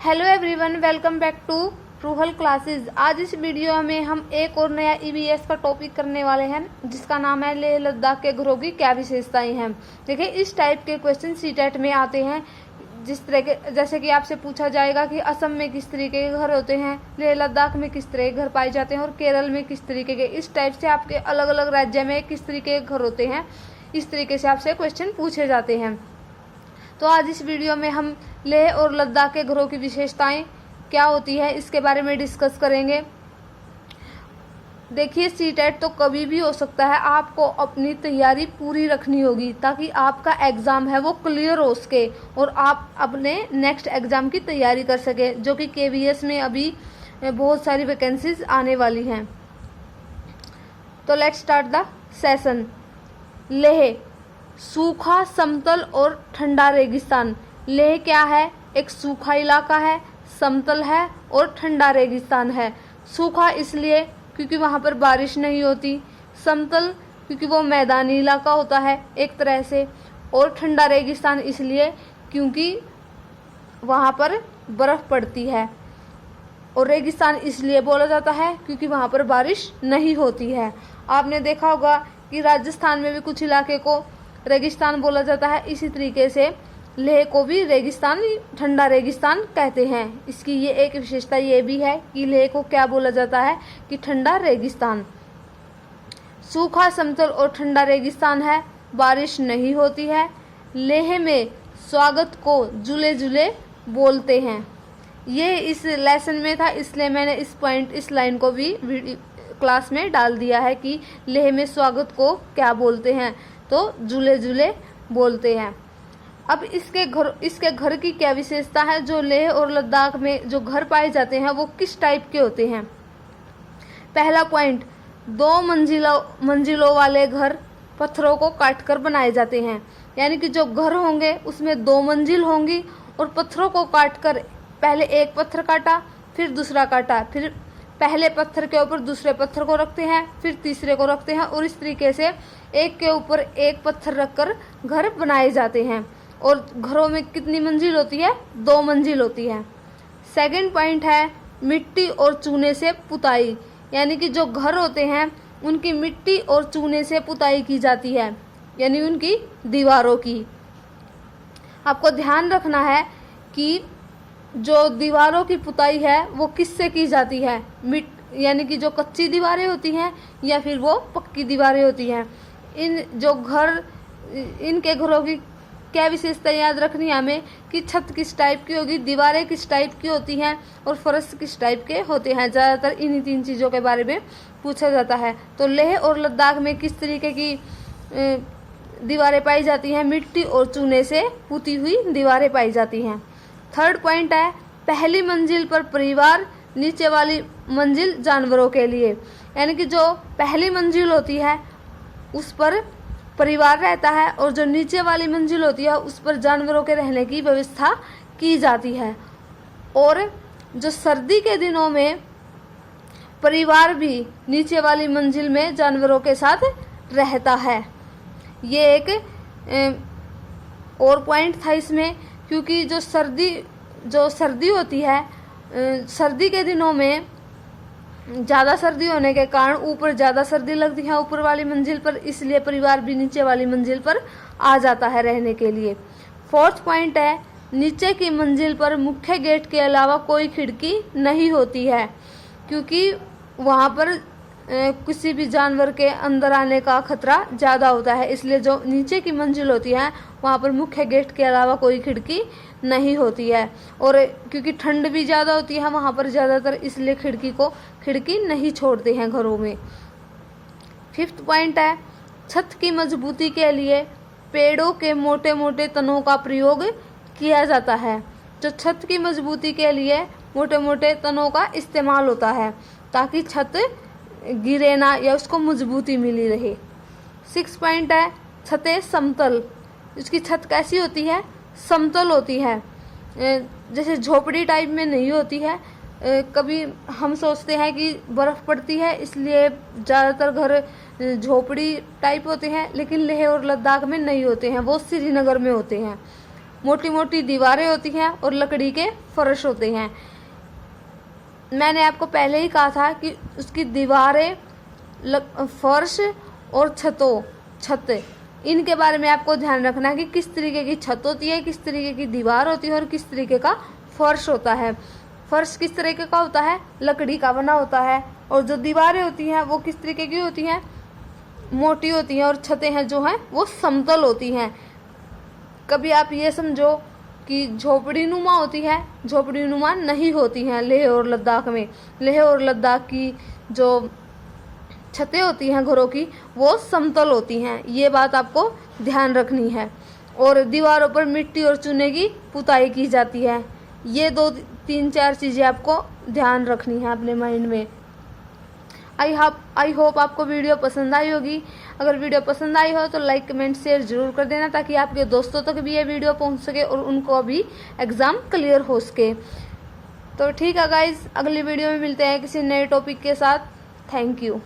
Hello everyone, welcome back to Ruhal classes. आज इस video में हम एक और नया ईवीएस का टॉपिक करने वाले हैं जिसका नाम है लेह लद्दाख के घरों की क्या विशेषताएं हैं। देखिए, इस टाइप के क्वेश्चन सीटेट में आते हैं। जिस तरह के जैसे कि आपसे पूछा जाएगा कि असम में किस तरीके के घर होते हैं, लेह लद्दाख में किस तरह के घर पाए जाते हैं और केरल में किस तरीके के। इस टाइप से आपके अलग अलग राज्य में किस तरीके के घर होते हैं, इस तरीके से आपसे क्वेश्चन पूछे जाते हैं। तो आज इस वीडियो में हम लेह और लद्दाख के घरों की विशेषताएं क्या होती है इसके बारे में डिस्कस करेंगे। देखिए, सीटेट तो कभी भी हो सकता है, आपको अपनी तैयारी पूरी रखनी होगी ताकि आपका एग्ज़ाम है वो क्लियर हो सके और आप अपने नेक्स्ट एग्ज़ाम की तैयारी कर सके, जो कि केवीएस में अभी बहुत सारी वैकेंसीज आने वाली हैं। तो let's start the session. Leh सूखा, समतल और ठंडा रेगिस्तान। लेह क्या है? एक सूखा इलाका है, समतल है और ठंडा रेगिस्तान है। सूखा इसलिए क्योंकि वहाँ पर बारिश नहीं होती, समतल क्योंकि वो मैदानी इलाका होता है एक तरह से, और ठंडा रेगिस्तान इसलिए क्योंकि वहाँ पर बर्फ़ पड़ती है। और रेगिस्तान इसलिए बोला जाता है क्योंकि वहाँ पर बारिश नहीं होती है। आपने देखा होगा कि राजस्थान में भी कुछ इलाके को रेगिस्तान बोला जाता है, इसी तरीके से लेह को भी रेगिस्तान, ठंडा रेगिस्तान कहते हैं। इसकी ये एक विशेषता ये भी है कि लेह को क्या बोला जाता है कि ठंडा रेगिस्तान। सूखा, समतल और ठंडा रेगिस्तान है, बारिश नहीं होती है। लेह में स्वागत को जुले जुले बोलते हैं। ये इस लेसन में था, इसलिए मैंने इस लाइन को भी क्लास में डाल दिया है कि लेह में स्वागत को क्या बोलते हैं, तो जुले जुले बोलते हैं। अब इसके घर की क्या विशेषता है? जो लेह और लद्दाख में जो घर पाए जाते हैं वो किस टाइप के होते हैं? पहला पॉइंट, 2 मंजिलों वाले घर पत्थरों को काटकर बनाए जाते हैं। यानी कि जो घर होंगे उसमें 2 मंजिल होंगी और पत्थरों को काटकर, पहले एक पत्थर काटा, फिर दूसरा काटा, फिर पहले पत्थर के ऊपर दूसरे पत्थर को रखते हैं, फिर तीसरे को रखते हैं, और इस तरीके से एक के ऊपर एक पत्थर रखकर घर बनाए जाते हैं। और घरों में कितनी मंजिल होती है? 2 मंजिल होती है। सेकंड पॉइंट है मिट्टी और चूने से पुताई। यानी कि जो घर होते हैं उनकी मिट्टी और चूने से पुताई की जाती है, यानी उनकी दीवारों की। आपको ध्यान रखना है कि जो दीवारों की पुताई है वो किससे की जाती है? यानी कि जो कच्ची दीवारें होती हैं या फिर वो पक्की दीवारें होती हैं। इनके घरों की क्या विशेषता याद रखनी है हमें कि छत किस टाइप की होगी, दीवारें किस टाइप की होती हैं और फर्श किस टाइप के होते हैं। ज़्यादातर इन्हीं 3 चीज़ों के बारे में पूछा जाता है। तो लेह और लद्दाख में किस तरीके की दीवारें पाई जाती हैं? मिट्टी और चूने से पुती हुई दीवारें पाई जाती हैं। थर्ड पॉइंट है पहली मंजिल पर परिवार, नीचे वाली मंजिल जानवरों के लिए। यानी कि जो पहली मंजिल होती है उस पर परिवार रहता है और जो नीचे वाली मंजिल होती है उस पर जानवरों के रहने की व्यवस्था की जाती है। और जो सर्दी के दिनों में परिवार भी नीचे वाली मंजिल में जानवरों के साथ रहता है। ये एक और पॉइंट था इसमें, क्योंकि जो सर्दी होती है, सर्दी के दिनों में ज़्यादा सर्दी होने के कारण ऊपर ज़्यादा सर्दी लगती है ऊपर वाली मंजिल पर, इसलिए परिवार भी नीचे वाली मंजिल पर आ जाता है रहने के लिए। फोर्थ पॉइंट है नीचे की मंजिल पर मुख्य गेट के अलावा कोई खिड़की नहीं होती है, क्योंकि वहाँ पर किसी भी जानवर के अंदर आने का खतरा ज़्यादा होता है, इसलिए जो नीचे की मंजिल होती है वहाँ पर मुख्य गेट के अलावा कोई खिड़की नहीं होती है। और क्योंकि ठंड भी ज़्यादा होती है वहाँ पर ज़्यादातर, इसलिए खिड़की नहीं छोड़ते हैं घरों में। फिफ्थ पॉइंट है छत की मजबूती के लिए पेड़ों के मोटे मोटे तनों का प्रयोग किया जाता है। जो छत की मजबूती के लिए मोटे मोटे तनों का इस्तेमाल होता है ताकि छत गिरे ना या उसको मजबूती मिली रहे। 6 पॉइंट है छतें समतल। इसकी छत कैसी होती है? समतल होती है, जैसे झोपड़ी टाइप में नहीं होती है। कभी हम सोचते हैं कि बर्फ़ पड़ती है इसलिए ज़्यादातर घर झोपड़ी टाइप होते हैं, लेकिन लेह और लद्दाख में नहीं होते हैं, वो श्रीनगर में होते हैं। मोटी मोटी दीवारें होती हैं और लकड़ी के फर्श होते हैं। मैंने आपको पहले ही कहा था कि उसकी दीवारें, फर्श और छत, इनके बारे में आपको ध्यान रखना है कि किस तरीके की छत होती है, किस तरीके की दीवार होती है और किस तरीके का फर्श होता है। फर्श किस तरीके का होता है, लकड़ी का बना होता है, और जो दीवारें होती हैं वो किस तरीके की होती हैं, मोटी होती हैं, और छतें हैं जो हैं वो समतल होती हैं। कभी आप ये समझो कि झोपड़ी नुमा होती है, झोपड़ी नुमा नहीं होती हैं लेह और लद्दाख में। लेह और लद्दाख की जो छतें होती हैं घरों की वो समतल होती हैं, ये बात आपको ध्यान रखनी है। और दीवारों पर मिट्टी और चूने की पुताई की जाती है। ये 2-3-4 चीज़ें आपको ध्यान रखनी है अपने माइंड में। आई होप आपको वीडियो पसंद आई होगी। अगर वीडियो पसंद आई हो तो लाइक कमेंट शेयर जरूर कर देना, ताकि आपके दोस्तों तक भी ये वीडियो पहुंच सके और उनको भी एग्ज़ाम क्लियर हो सके। तो ठीक है गाइज, अगली वीडियो में मिलते हैं किसी नए टॉपिक के साथ। Thank you.